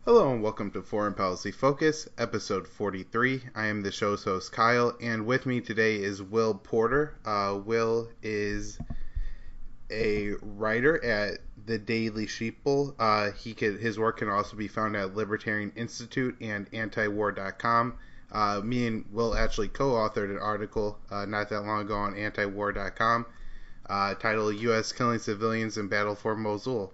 Hello and welcome to Foreign Policy Focus, episode 43. I am the show's host, Kyle, and with me today is Will Porter. Will is a writer at the Daily Sheeple. His work can also be found at Libertarian Institute and antiwar.com. Me and Will actually co-authored an article not that long ago on antiwar.com titled U.S. Killing Civilians in Battle for Mosul.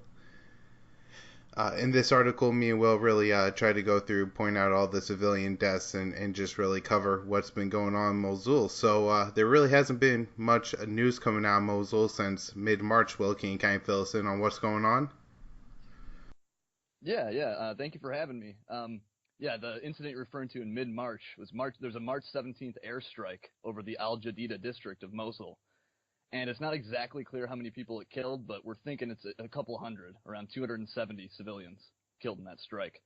In this article, me and Will really try to go through, point out all the civilian deaths, and just really cover what's been going on in Mosul. So there really hasn't been much news coming out of Mosul since mid-March. Will, can you kind of fill us in on what's going on? Yeah. Thank you for having me. The incident you're referring to in mid-March was March. There's a March 17th airstrike over the Al-Jadida district of Mosul. And it's not exactly clear how many people it killed, but we're thinking it's a couple hundred, around 270 civilians killed in that strike.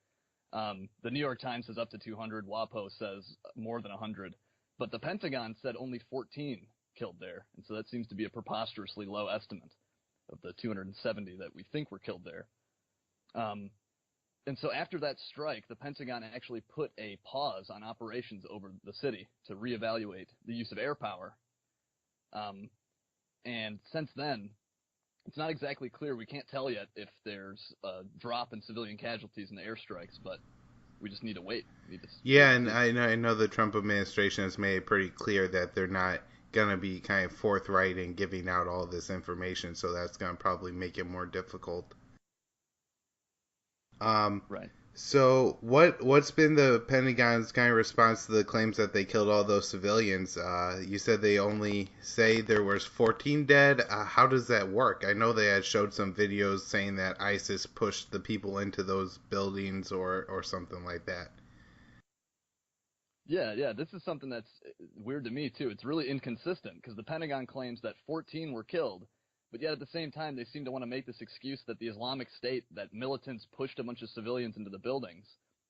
The New York Times says up to 200, WAPO says more than 100, but the Pentagon said only 14 killed there, and so that seems to be a preposterously low estimate of the 270 that we think were killed there. And so after that strike, the Pentagon actually put a pause on operations over the city to reevaluate the use of air power. And since then, it's not exactly clear. We can't tell yet if there's a drop in civilian casualties in the airstrikes, but we just need to wait. Yeah, and I know the Trump administration has made it pretty clear that they're not going to be kind of forthright in giving out all this information, so that's going to probably make it more difficult. Right. So what's been the Pentagon's kind of response to the claims that they killed all those civilians? You said they only say there was 14 dead. How does that work? I know they had showed some videos saying that ISIS pushed the people into those buildings or something like that. Yeah. This is something that's weird to me, too. It's really inconsistent because the Pentagon claims that 14 were killed, but yet at the same time, they seem to want to make this excuse that the Islamic State, that militants pushed a bunch of civilians into the buildings.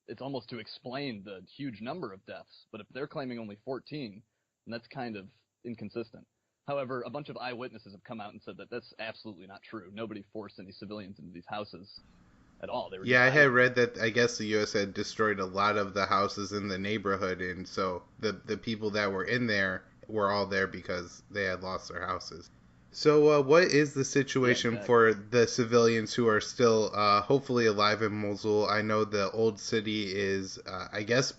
It's almost to explain the huge number of deaths. But if they're claiming only 14, then that's kind of inconsistent. However, a bunch of eyewitnesses have come out and said that that's absolutely not true. Nobody forced any civilians into these houses at all. They were Yeah, I had read that I guess the U.S. had destroyed a lot of the houses in the neighborhood, and so the people that were in there were all there because they had lost their houses. So what is the situation for the civilians who are still hopefully alive in Mosul? I know the old city is, I guess,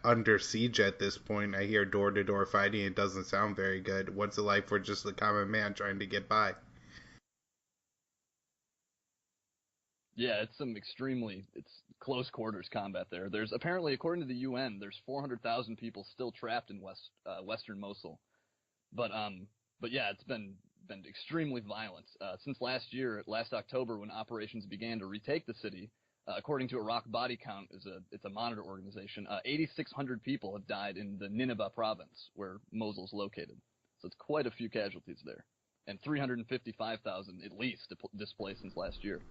under siege at this point. I hear door-to-door fighting. It doesn't sound very good. What's it like for just the common man trying to get by? Yeah, it's it's close quarters combat there. There's apparently, according to the UN, there's 400,000 people still trapped in western Mosul. But yeah, it's been extremely violent since last October, when operations began to retake the city. According to Iraq Body Count, it's a monitor organization. 8,600 people have died in the Nineveh province, where Mosul's located. So it's quite a few casualties there, and 355,000 at least displaced since last year.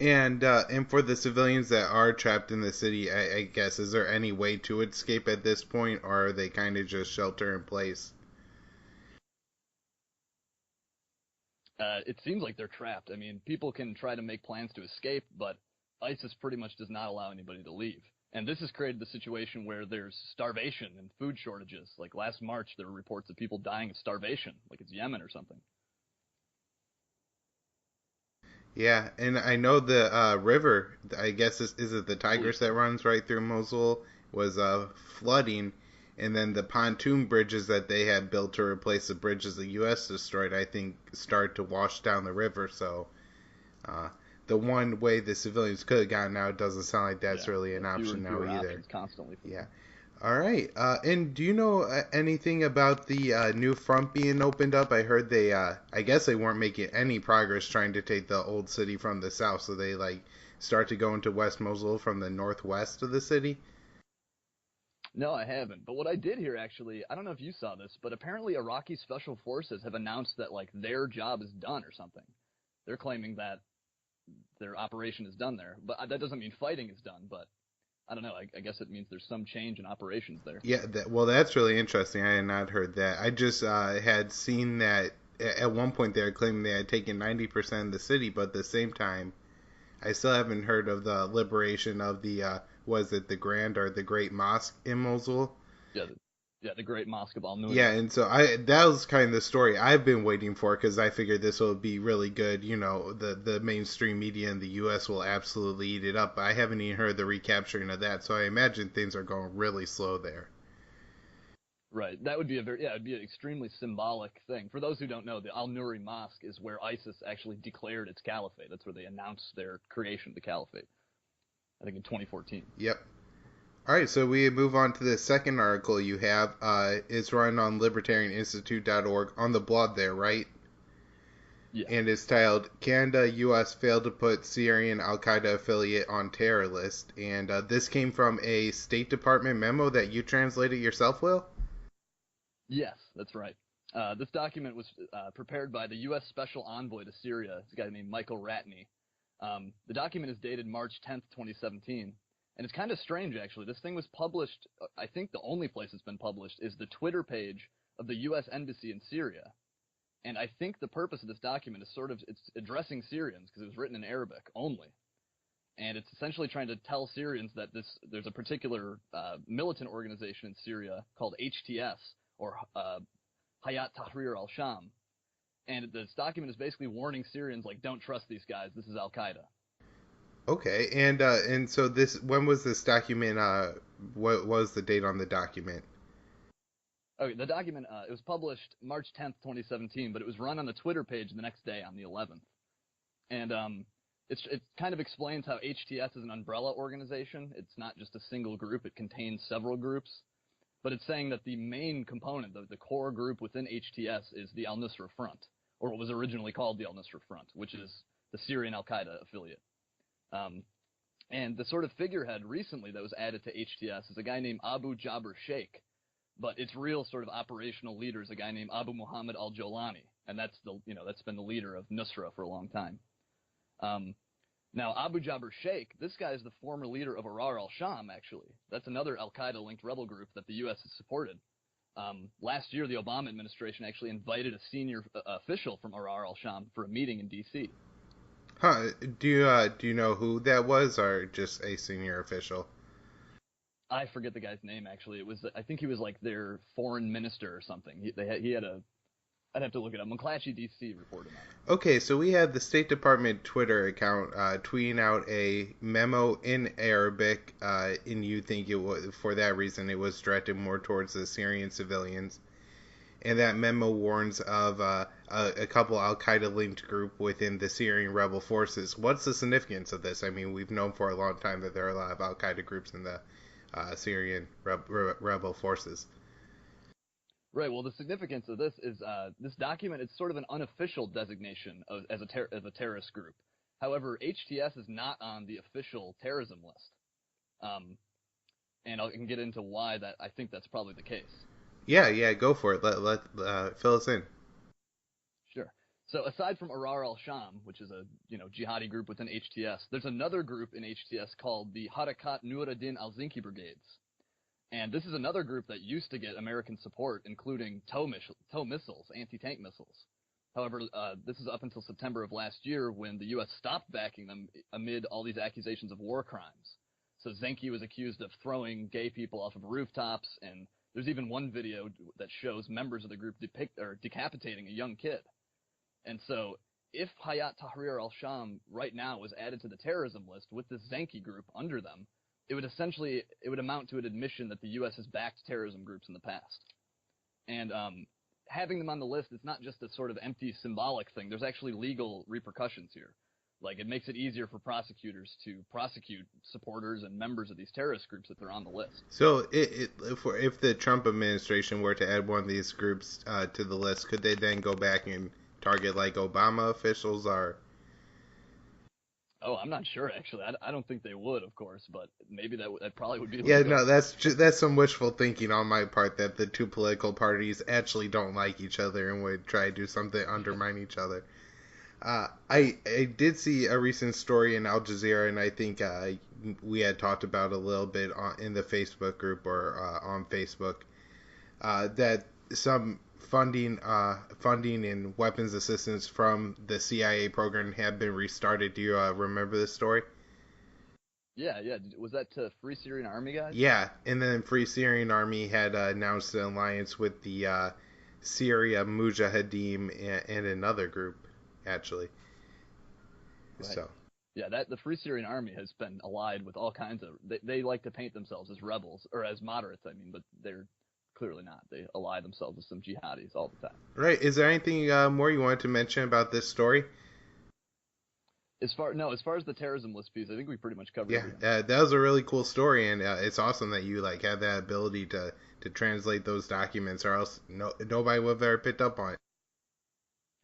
And for the civilians that are trapped in the city, I guess, is there any way to escape at this point, or are they kind of just shelter in place? It seems like they're trapped. I mean, people can try to make plans to escape, but ISIS pretty much does not allow anybody to leave. And this has created the situation where there's starvation and food shortages. Like last March, there were reports of people dying of starvation, like it's Yemen or something. Yeah, and I know the river, I guess, is it the Tigris that runs right through Mosul, was flooding, and then the pontoon bridges that they had built to replace the bridges the U.S. destroyed, I think, started to wash down the river. So the one way the civilians could have gotten out doesn't sound like that's really an option now either. Constantly. Yeah. All right. And do you know anything about the new front being opened up? I heard they, I guess they weren't making any progress trying to take the old city from the south, so they start to go into West Mosul from the northwest of the city. No, I haven't. But what I did hear, actually, I don't know if you saw this, but apparently Iraqi special forces have announced that their job is done or something. They're claiming that their operation is done there, but that doesn't mean fighting is done. But I don't know. I guess it means there's some change in operations there. Yeah, well, that's really interesting. I had not heard that. I just had seen that at one point they were claiming they had taken 90% of the city, but at the same time, I still haven't heard of the liberation of the was it the Grand or the Great Mosque in Mosul? Yeah, the Great Mosque of Yeah, Al-Nuri. and so I that was kind of the story I've been waiting for because I figured this will be really good. You know, the mainstream media in the U.S. will absolutely eat it up. But I haven't even heard the recapturing of that, so I imagine things are going really slow there. Right. That would be it'd be an extremely symbolic thing. For those who don't know, the Al-Nuri Mosque is where ISIS actually declared its caliphate. That's where they announced their creation of the caliphate. I think in 2014. Yep. All right, so we move on to the second article you have. It's run on libertarianinstitute.org on the blog there, right? Yes. And it's titled Canada, U.S. failed to put Syrian Al-Qaeda affiliate on terror list. And this came from a State Department memo that you translated yourself, Will? Yes, that's right. This document was prepared by the U.S. Special Envoy to Syria, this guy named Michael Ratney. The document is dated March 10th, 2017. And it's kind of strange, actually. This thing was published, I think the only place it's been published is the Twitter page of the U.S. Embassy in Syria. And I think the purpose of this document is it's addressing Syrians, because it was written in Arabic only. And it's essentially trying to tell Syrians that there's a particular militant organization in Syria called HTS, or Hayat Tahrir al-Sham. And this document is basically warning Syrians, like, don't trust these guys, this is Al-Qaeda. Okay, and so this when was this document? What was the date on the document? Okay, the document, it was published March 10th, 2017, but it was run on the Twitter page the next day on the 11th. And it kind of explains how HTS is an umbrella organization. It's not just a single group, it contains several groups. But it's saying that the main component, the core group within HTS, is the Al-Nusra Front, or what was originally called the Al-Nusra Front, which is the Syrian Al-Qaeda affiliate. And the sort of figurehead recently that was added to HTS is a guy named Abu Jabr Sheikh, but its real sort of operational leader is a guy named Abu Muhammad al-Jolani, and that's been the leader of Nusra for a long time. Now, Abu Jabr Sheikh, this guy is the former leader of Ahrar al-Sham, actually. That's another al-Qaeda-linked rebel group that the U.S. has supported. Last year, the Obama administration actually invited a senior official from Ahrar al-Sham for a meeting in D.C. Huh? Do you know who that was, or just a senior official? I forget the guy's name, actually. I think he was like their foreign minister or something. I'd have to look it up. McClatchy DC reported on it. Okay, so we had the State Department Twitter account tweeting out a memo in Arabic, and you think it was for that reason it was directed more towards the Syrian civilians. And that memo warns of a couple Al-Qaeda-linked group within the Syrian rebel forces. What's the significance of this? I mean, we've known for a long time that there are a lot of Al-Qaeda groups in the Syrian rebel forces. Right. Well, the significance of this is this document is sort of an unofficial designation as a terrorist group. However, HTS is not on the official terrorism list, and I can get into why that I think that's probably the case. Yeah, go for it. Let fill us in. Sure. So aside from Ahrar al-Sham, which is a jihadi group within HTS, there's another group in HTS called the Harakat Nur-ad-Din al-Zinki Brigades. And this is another group that used to get American support, including TOW missiles, anti-tank missiles. However, this is up until September of last year when the U.S. stopped backing them amid all these accusations of war crimes. So Zenki was accused of throwing gay people off of rooftops, and there's even one video that shows members of the group decapitating a young kid. And so if Hayat Tahrir al-Sham right now was added to the terrorism list with this Zenki group under them, it would amount to an admission that the U.S. has backed terrorism groups in the past. And having them on the list is not just a sort of empty symbolic thing. There's actually legal repercussions here. Like, it makes it easier for prosecutors to prosecute supporters and members of these terrorist groups if they're on the list. So, if the Trump administration were to add one of these groups to the list, could they then go back and target like Obama officials or? Oh, I'm not sure actually. I don't think they would, of course, but maybe that probably would be. Yeah, no, that's some wishful thinking on my part that the two political parties actually don't like each other and would try to do something to undermine each other. I did see a recent story in Al Jazeera, and I think we had talked about a little bit in the Facebook group or on Facebook that some funding and weapons assistance from the CIA program had been restarted. Do you remember this story? Yeah, yeah. Was that to Free Syrian Army guys? Yeah, and then Free Syrian Army had announced an alliance with the Syria Mujahideen and another group, actually. Right. So. Yeah, that the Free Syrian Army has been allied with all kinds of. They like to paint themselves as rebels or as moderates. I mean, but they're clearly not. They ally themselves with some jihadis all the time. Right. Is there anything more you wanted to mention about this story? As far as the terrorism list piece, I think we pretty much covered Yeah, everything. that was a really cool story, and it's awesome that you like had that ability to translate those documents, or else nobody would have ever picked up on it.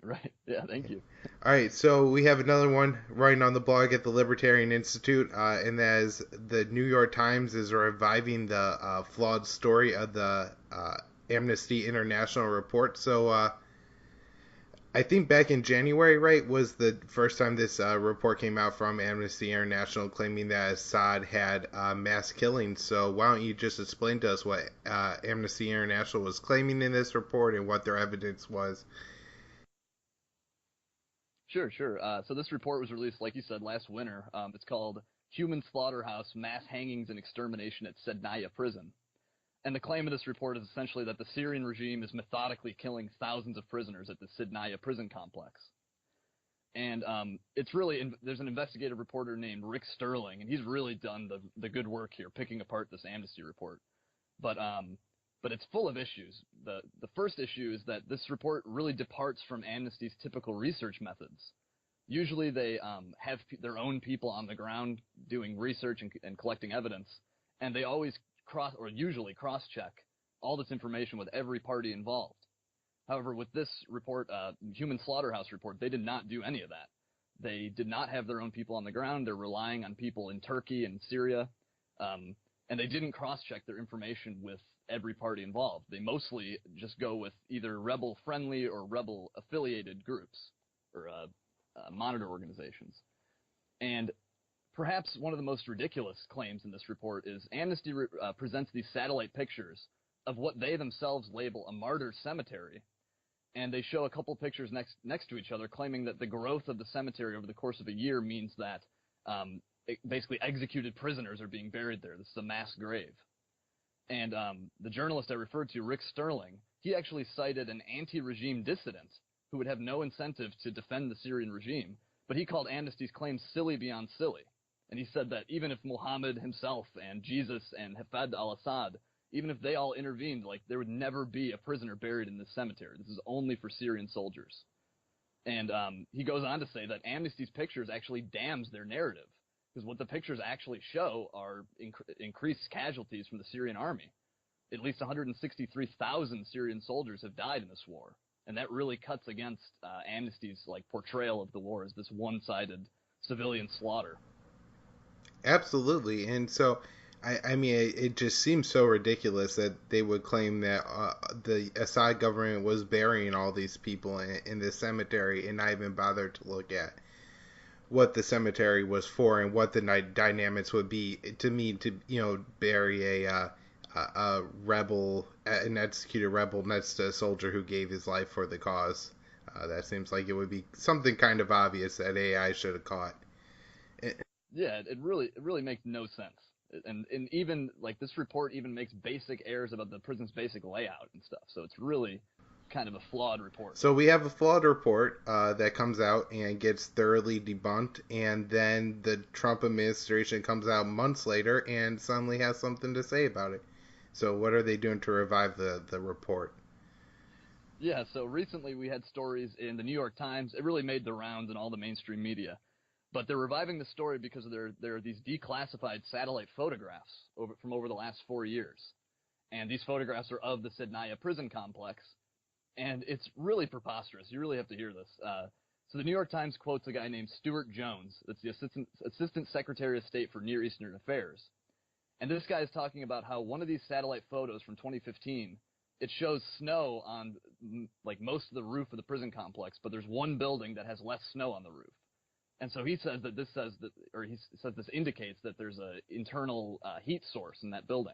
Right. Yeah. Thank you. All right, so we have another one writing on the blog at the Libertarian Institute, and that is the New York Times is reviving the flawed story of the Amnesty International report. So I think back in January, right, was the first time this report came out from Amnesty International claiming that Assad had mass killings. So why don't you just explain to us what Amnesty International was claiming in this report and what their evidence was? Sure. So this report was released, like you said, last winter. It's called "Human Slaughterhouse: Mass Hangings and Extermination at Sednaya Prison." And the claim of this report is essentially that the Syrian regime is methodically killing thousands of prisoners at the Sednaya prison complex. And it's really there's an investigative reporter named Rick Sterling, and he's really done the good work here, picking apart this Amnesty report. But it's full of issues. The first issue is that this report really departs from Amnesty's typical research methods. Usually they have their own people on the ground doing research and collecting evidence, and they always usually cross-check all this information with every party involved. However, with this report, Human Slaughterhouse report, they did not do any of that. They did not have their own people on the ground. They're relying on people in Turkey and Syria, and they didn't cross-check their information with every party involved. They mostly just go with either rebel-friendly or rebel-affiliated groups or monitor organizations. And perhaps one of the most ridiculous claims in this report is Amnesty presents these satellite pictures of what they themselves label a martyr cemetery, and they show a couple pictures next to each other, claiming that the growth of the cemetery over the course of a year means that basically executed prisoners are being buried there. This is a mass grave. And the journalist I referred to, Rick Sterling, he actually cited an anti-regime dissident who would have no incentive to defend the Syrian regime, but he called Amnesty's claims silly beyond silly. And he said that even if Muhammad himself and Jesus and Hafez al-Assad, even if they all intervened, like there would never be a prisoner buried in this cemetery. This is only for Syrian soldiers. And he goes on to say that Amnesty's pictures actually damns their narrative, because what the pictures actually show are increased casualties from the Syrian army. At least 163,000 Syrian soldiers have died in this war, and that really cuts against Amnesty's portrayal of the war as this one-sided civilian slaughter. Absolutely, and so I mean, it just seems so ridiculous that they would claim that the Assad government was burying all these people in this cemetery and not even bother to look at what the cemetery was for and what the dynamics would be to bury a rebel, an executed rebel next to a soldier who gave his life for the cause. That seems like it would be something kind of obvious that AI should have caught. Yeah, it really makes no sense. And even this report even makes basic errors about the prison's basic layout and stuff. So it's really kind of a flawed report. So we have a flawed report that comes out and gets thoroughly debunked, and then the Trump administration comes out months later and suddenly has something to say about it. So what are they doing to revive the report? Yeah, so recently we had stories in the New York Times. It really made the rounds in all the mainstream media. But they're reviving the story because there are these declassified satellite photographs from over the last 4 years. And these photographs are of the Sednaya prison complex. And it's really preposterous. You really have to hear this. So the New York Times quotes a guy named Stuart Jones. That's the Assistant Secretary of State for Near Eastern Affairs. And this guy is talking about how one of these satellite photos from 2015, it shows snow on most of the roof of the prison complex, but there's one building that has less snow on the roof. And so he says that this indicates that there's an internal heat source in that building.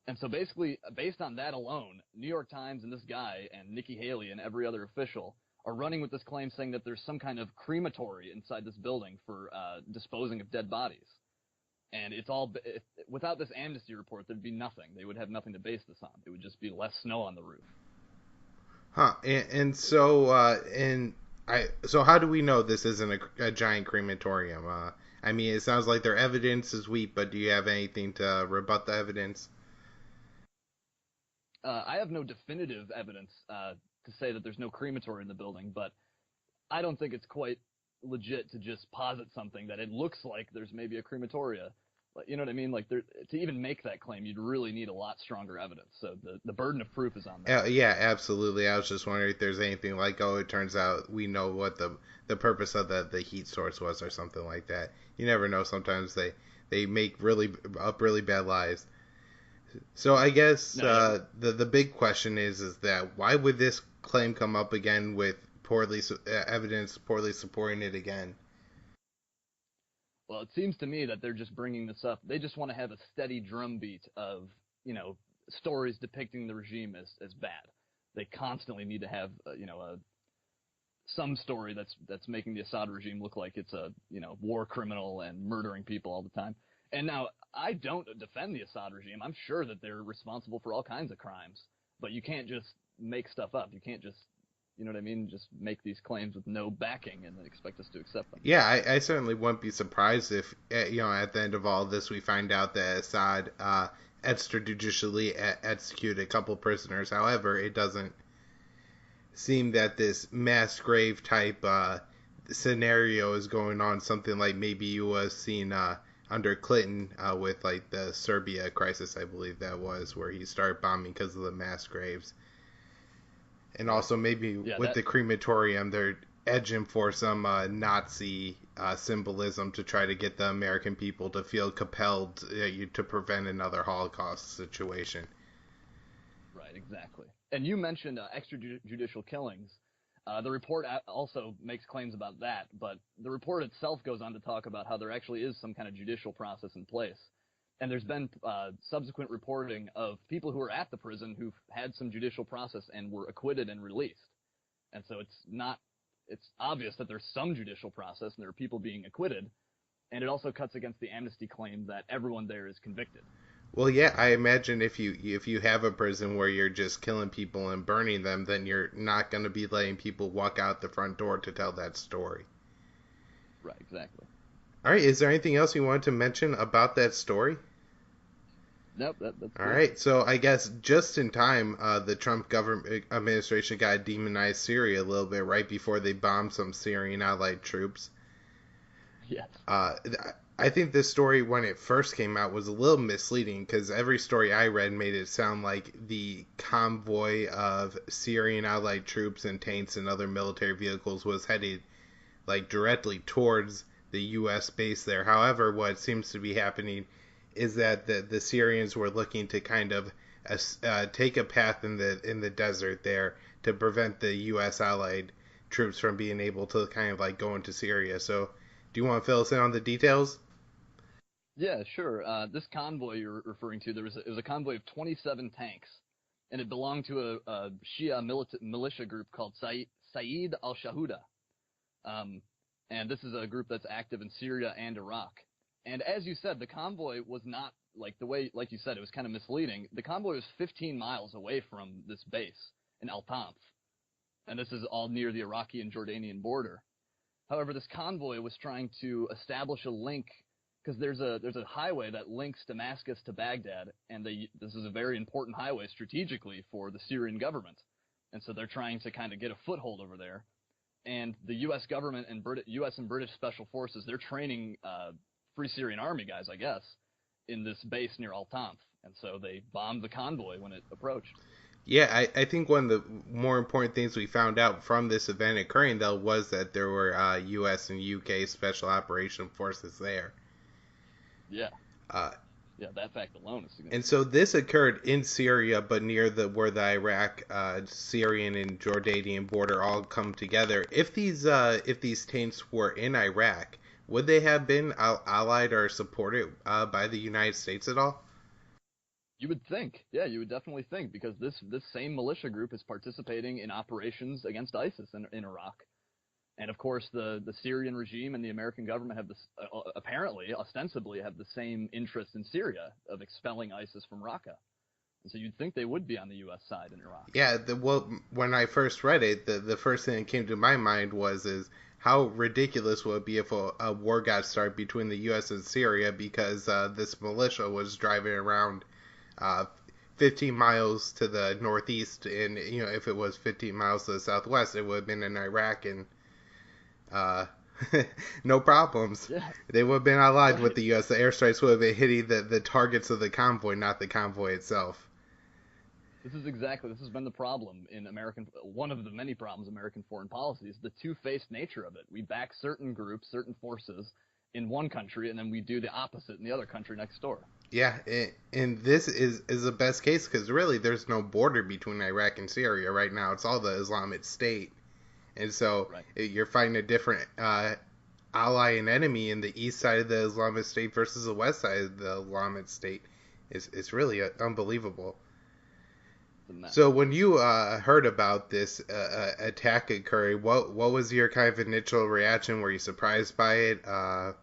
And so basically, based on that alone, New York Times and this guy and Nikki Haley and every other official are running with this claim saying that there's some kind of crematory inside this building for disposing of dead bodies. And it's all without this amnesty report, there'd be nothing. They would have nothing to base this on. It would just be less snow on the roof. Huh? So how do we know this isn't a giant crematorium? I mean, it sounds like their evidence is weak, but do you have anything to rebut the evidence? I have no definitive evidence to say that there's no crematory in the building, but I don't think it's quite legit to just posit something that it looks like there's maybe a crematoria. You know what I mean? Like, to even make that claim, you'd really need a lot stronger evidence. So the burden of proof is on them. Yeah, absolutely. I was just wondering if there's anything like, oh, it turns out we know what the purpose of the heat source was or something like that. You never know. Sometimes they make really bad lies. So I guess the big question is that why would this claim come up again with evidence poorly supporting it again? Well, it seems to me that they're just bringing this up. They just want to have a steady drumbeat of, stories depicting the regime as bad. They constantly need to have, some story that's making the Assad regime look like it's a, war criminal and murdering people all the time. And now, I don't defend the Assad regime. I'm sure that they're responsible for all kinds of crimes, but you can't just make stuff up. You can't just, you know what I mean, just make these claims with no backing and then expect us to accept them. Yeah, I certainly wouldn't be surprised if, at the end of all this, we find out that Assad extrajudicially executed a couple prisoners. However, it doesn't seem that this mass grave type scenario is going on. Something like maybe you was seen under Clinton with like the Serbia crisis, I believe that was, where he started bombing because of the mass graves. And also maybe with the crematorium, they're edging for some Nazi symbolism to try to get the American people to feel compelled to prevent another Holocaust situation. Right, exactly. And you mentioned extrajudicial killings. The report also makes claims about that, but the report itself goes on to talk about how there actually is some kind of judicial process in place. And there's been subsequent reporting of people who were at the prison who've had some judicial process and were acquitted and released. And so it's obvious that there's some judicial process and there are people being acquitted. And it also cuts against the amnesty claim that everyone there is convicted. Well, yeah, I imagine if you have a prison where you're just killing people and burning them, then you're not going to be letting people walk out the front door to tell that story. Right, exactly. All right, is there anything else you wanted to mention about that story? Nope, that's all right. So I guess just in time, the Trump government administration got to demonize Syria a little bit right before they bombed some Syrian-allied troops. Yes. I think this story, when it first came out, was a little misleading because every story I read made it sound like the convoy of Syrian-allied troops and tanks and other military vehicles was headed like directly towards the U.S. base there. However, what seems to be happening is that the Syrians were looking to kind of take a path in the desert there to prevent the U.S. allied troops from being able to kind of like go into Syria. So, do you want to fill us in on the details? Yeah, sure. This convoy you're referring to, it was a convoy of 27 tanks, and it belonged to a Shia militia group called Saeed al-Shahuda. And this is a group that's active in Syria and Iraq. And as you said, the convoy was not like you said, it was kind of misleading. The convoy was 15 miles away from this base in Al-Tanf. And this is all near the Iraqi and Jordanian border. However, this convoy was trying to establish a link because there's a highway that links Damascus to Baghdad, and this is a very important highway strategically for the Syrian government. And so they're trying to kind of get a foothold over there. And the U.S. government and U.S. and British special forces, they're training Free Syrian Army guys, I guess, in this base near Al-Tanf. And so they bombed the convoy when it approached. Yeah, I think one of the more important things we found out from this event occurring, though, was that there were U.S. and U.K. special operation forces there. Yeah. Yeah, that fact alone is significant. And so this occurred in Syria, but near where the Iraq, Syrian, and Jordanian border all come together. If these tanks were in Iraq, would they have been allied or supported by the United States at all? You would think, yeah, you would definitely think, because this same militia group is participating in operations against ISIS in Iraq. And of course, the Syrian regime and the American government have this apparently, ostensibly, have the same interest in Syria of expelling ISIS from Raqqa. And so you'd think they would be on the U.S. side in Iraq. Yeah, well, when I first read it, the first thing that came to my mind is how ridiculous would it be if a war got started between the U.S. and Syria because this militia was driving around uh, 15 miles to the northeast, and if it was 15 miles to the southwest, it would have been in Iraq, and uh, no problems. Yeah, They would have been allied right. with the U.S. The airstrikes would have been hitting the targets of the convoy, not the convoy itself. This has been the problem in one of the many problems American foreign policy is the two-faced nature of it. We back certain groups, certain forces in one country, and then we do the opposite in the other country next door. Yeah, and this is the best case because really there's no border between Iraq and Syria right now. It's all the Islamic State. And so Right. you're fighting a different ally and enemy in the east side of the Islamic State versus the west side of the Islamic State. It's really unbelievable. So when you heard about this attack occurring, what was your kind of initial reaction? Were you surprised by it? Yeah,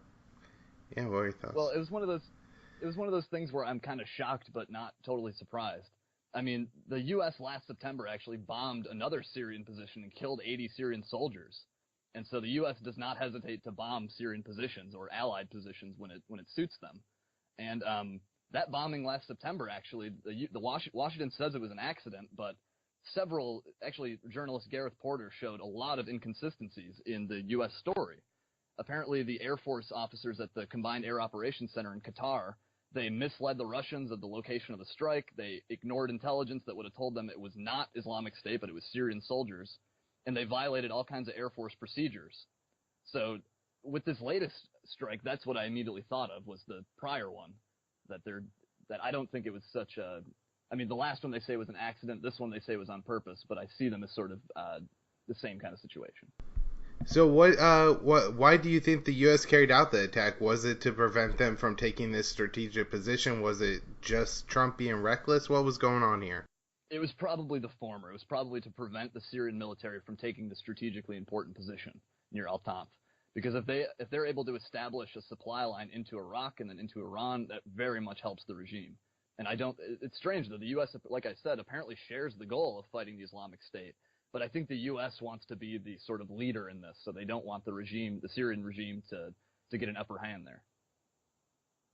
what were your thoughts? Well, it was one of those things where I'm kind of shocked but not totally surprised. I mean, the U.S. last September actually bombed another Syrian position and killed 80 Syrian soldiers. And so the U.S. does not hesitate to bomb Syrian positions or allied positions when it suits them. And that bombing last September, actually, Washington says it was an accident, but journalist Gareth Porter showed a lot of inconsistencies in the U.S. story. Apparently, the Air Force officers at the Combined Air Operations Center in Qatar, they misled the Russians of the location of the strike. They ignored intelligence that would have told them it was not Islamic State, but it was Syrian soldiers. And they violated all kinds of Air Force procedures. So with this latest strike, that's what I immediately thought of was the prior one. That I don't think it was such a... I mean, the last one they say was an accident. This one they say was on purpose, but I see them as sort of the same kind of situation. So why do you think the U.S. carried out the attack? Was it to prevent them from taking this strategic position? Was it just Trump being reckless? What was going on here? It was probably the former. It was probably to prevent the Syrian military from taking the strategically important position near Al-Tanf. Because if they're able to establish a supply line into Iraq and then into Iran, that very much helps the regime. And it's strange though, the U.S., like I said, apparently shares the goal of fighting the Islamic State. But I think the U.S. wants to be the sort of leader in this, so they don't want the Syrian regime, to get an upper hand there.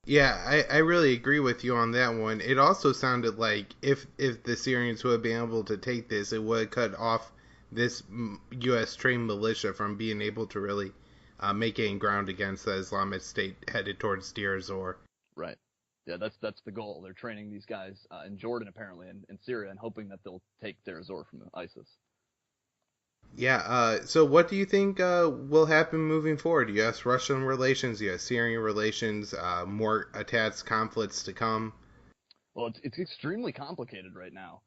Yeah, I really agree with you on that one. It also sounded like if the Syrians would have been able to take this, it would have cut off this U.S. trained militia from being able to really make any ground against the Islamic State headed towards Deir ez-Zor. Right. Yeah, that's the goal. They're training these guys in Jordan, apparently, and in Syria, and hoping that they'll take Deir ez-Zor from ISIS. Yeah, so what do you think will happen moving forward? U.S.-Russian relations, U.S.-Syrian relations, more attacks, conflicts to come? Well, it's extremely complicated right now.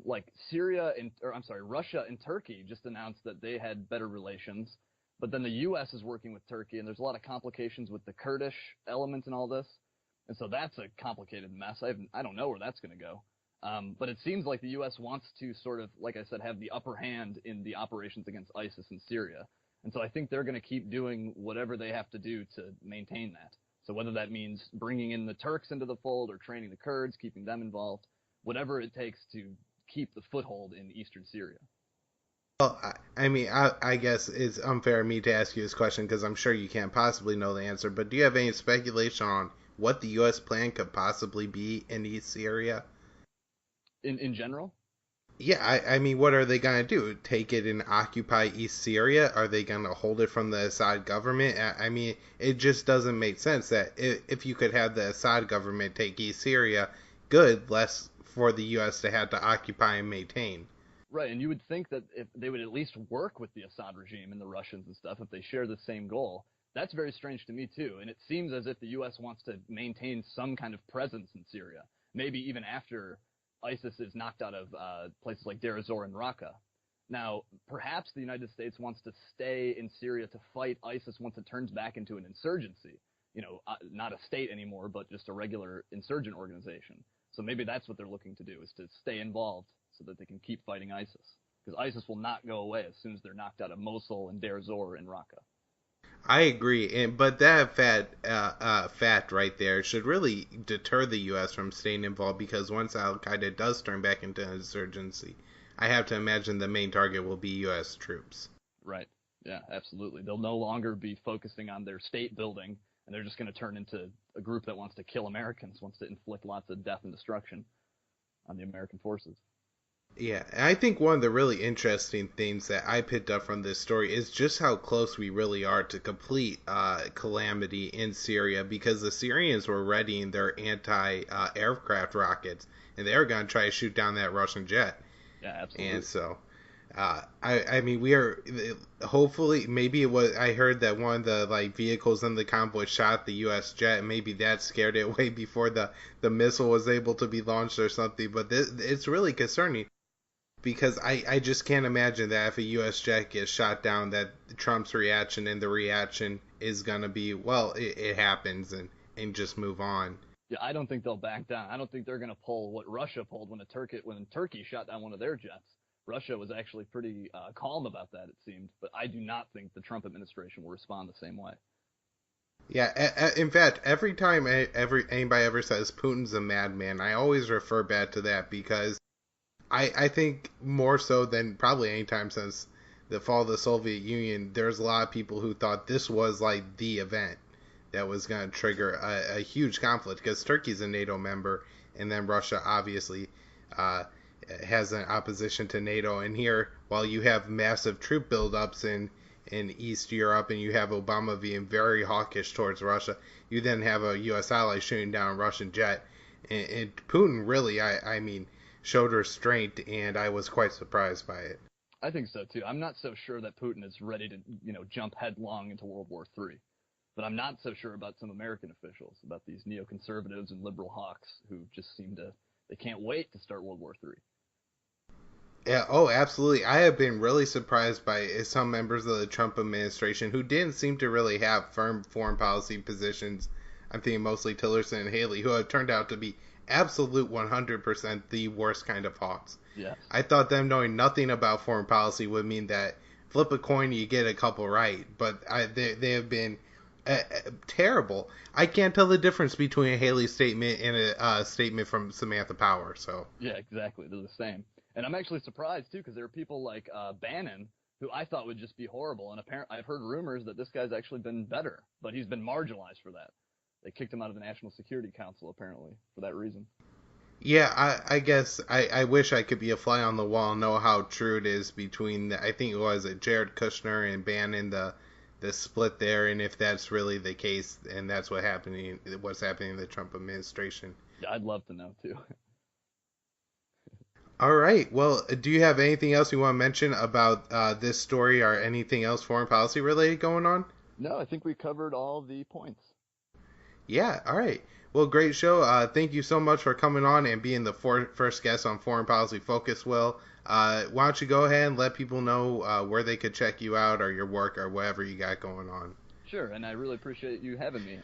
Like Russia and Turkey just announced that they had better relations, but then the U.S. is working with Turkey, and there's a lot of complications with the Kurdish element in all this, and so that's a complicated mess. I don't know where that's going to go. But it seems like the U.S. wants to sort of, like I said, have the upper hand in the operations against ISIS in Syria. And so I think they're going to keep doing whatever they have to do to maintain that. So whether that means bringing in the Turks into the fold or training the Kurds, keeping them involved, whatever it takes to keep the foothold in eastern Syria. Well, I mean, I guess it's unfair of me to ask you this question because I'm sure you can't possibly know the answer, but do you have any speculation on what the U.S. plan could possibly be in East Syria? In general? Yeah, I mean, what are they going to do? Take it and occupy East Syria? Are they going to hold it from the Assad government? I mean, it just doesn't make sense that if you could have the Assad government take East Syria, good, less for the U.S. to have to occupy and maintain. Right, and you would think that if they would at least work with the Assad regime and the Russians and stuff, if they share the same goal. That's very strange to me, too, and it seems as if the U.S. wants to maintain some kind of presence in Syria, maybe even after ISIS is knocked out of places like Deir ez-Zor and Raqqa. Now, perhaps the United States wants to stay in Syria to fight ISIS once it turns back into an insurgency. not a state anymore, but just a regular insurgent organization. So maybe that's what they're looking to do, is to stay involved so that they can keep fighting ISIS. Because ISIS will not go away as soon as they're knocked out of Mosul and Deir Zor and Raqqa. I agree, but that fact right there should really deter the U.S. from staying involved, because once Al Qaeda does turn back into insurgency, I have to imagine the main target will be U.S. troops. Right. Yeah, absolutely. They'll no longer be focusing on their state building, and they're just going to turn into a group that wants to kill Americans, wants to inflict lots of death and destruction on the American forces. Yeah, and I think one of the really interesting things that I picked up from this story is just how close we really are to complete calamity in Syria, because the Syrians were readying their anti-aircraft rockets, and they were going to try to shoot down that Russian jet. Yeah, absolutely. And so, I mean, we are hopefully, maybe it was, I heard that one of the vehicles in the convoy shot the U.S. jet, and maybe that scared it away before the missile was able to be launched or something. But it's really concerning, because I just can't imagine that if a U.S. jet gets shot down, that Trump's reaction and the reaction is going to be, well, it happens, and just move on. Yeah, I don't think they'll back down. I don't think they're going to pull what Russia pulled when Turkey shot down one of their jets. Russia was actually pretty calm about that, it seemed. But I do not think the Trump administration will respond the same way. Yeah, in fact, every time anybody ever says Putin's a madman, I always refer back to that, because I think more so than probably any time since the fall of the Soviet Union, there's a lot of people who thought this was like the event that was going to trigger a huge conflict, because Turkey's a NATO member, and then Russia obviously has an opposition to NATO. And here, while you have massive troop buildups in East Europe, and you have Obama being very hawkish towards Russia, you then have a U.S. ally shooting down a Russian jet. And Putin really, I mean, showed restraint, and I was quite surprised by it. I think so too. I'm not so sure that Putin is ready to, jump headlong into World War III. But I'm not so sure about some American officials, about these neoconservatives and liberal hawks who just they can't wait to start World War III. Yeah, oh, absolutely. I have been really surprised by some members of the Trump administration who didn't seem to really have firm foreign policy positions. I'm thinking mostly Tillerson and Haley, who have turned out to be absolute 100% the worst kind of hawks. Yes. I thought them knowing nothing about foreign policy would mean that flip a coin, you get a couple right, but they have been terrible. I can't tell the difference between a Haley statement and a statement from Samantha Power. So yeah, exactly. They're the same. And I'm actually surprised too, because there are people like Bannon, who I thought would just be horrible, and apparently I've heard rumors that this guy's actually been better, but he's been marginalized for that. They kicked him out of the National Security Council apparently for that reason. Yeah, I guess I wish I could be a fly on the wall and know how true it is between I think it was Jared Kushner and Bannon, the split there, and if that's really the case, and that's what's happening in the Trump administration. Yeah, I'd love to know too. All right. Well, do you have anything else you want to mention about this story, or anything else foreign policy related going on? No, I think we covered all the points. Yeah. All right. Well, great show. Thank you so much for coming on and being the first guest on Foreign Policy Focus, Will. Why don't you go ahead and let people know where they could check you out, or your work, or whatever you got going on. Sure, and I really appreciate you having me.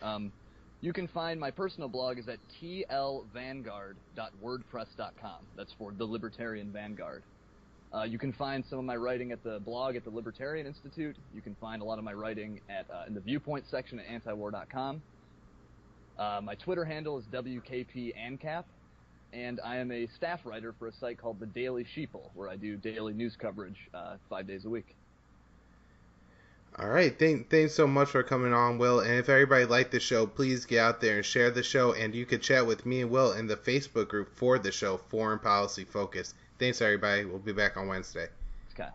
You can find my personal blog is at tlvanguard.wordpress.com. That's for the Libertarian Vanguard. You can find some of my writing at the blog at the Libertarian Institute. You can find a lot of my writing in the Viewpoint section at antiwar.com. My Twitter handle is WKPANCAP, and I am a staff writer for a site called the Daily Sheeple, where I do daily news coverage 5 days a week. All right. Thanks so much for coming on, Will. And if everybody liked the show, please get out there and share the show. And you could chat with me and Will in the Facebook group for the show, Foreign Policy Focus. Thanks, everybody. We'll be back on Wednesday. Okay.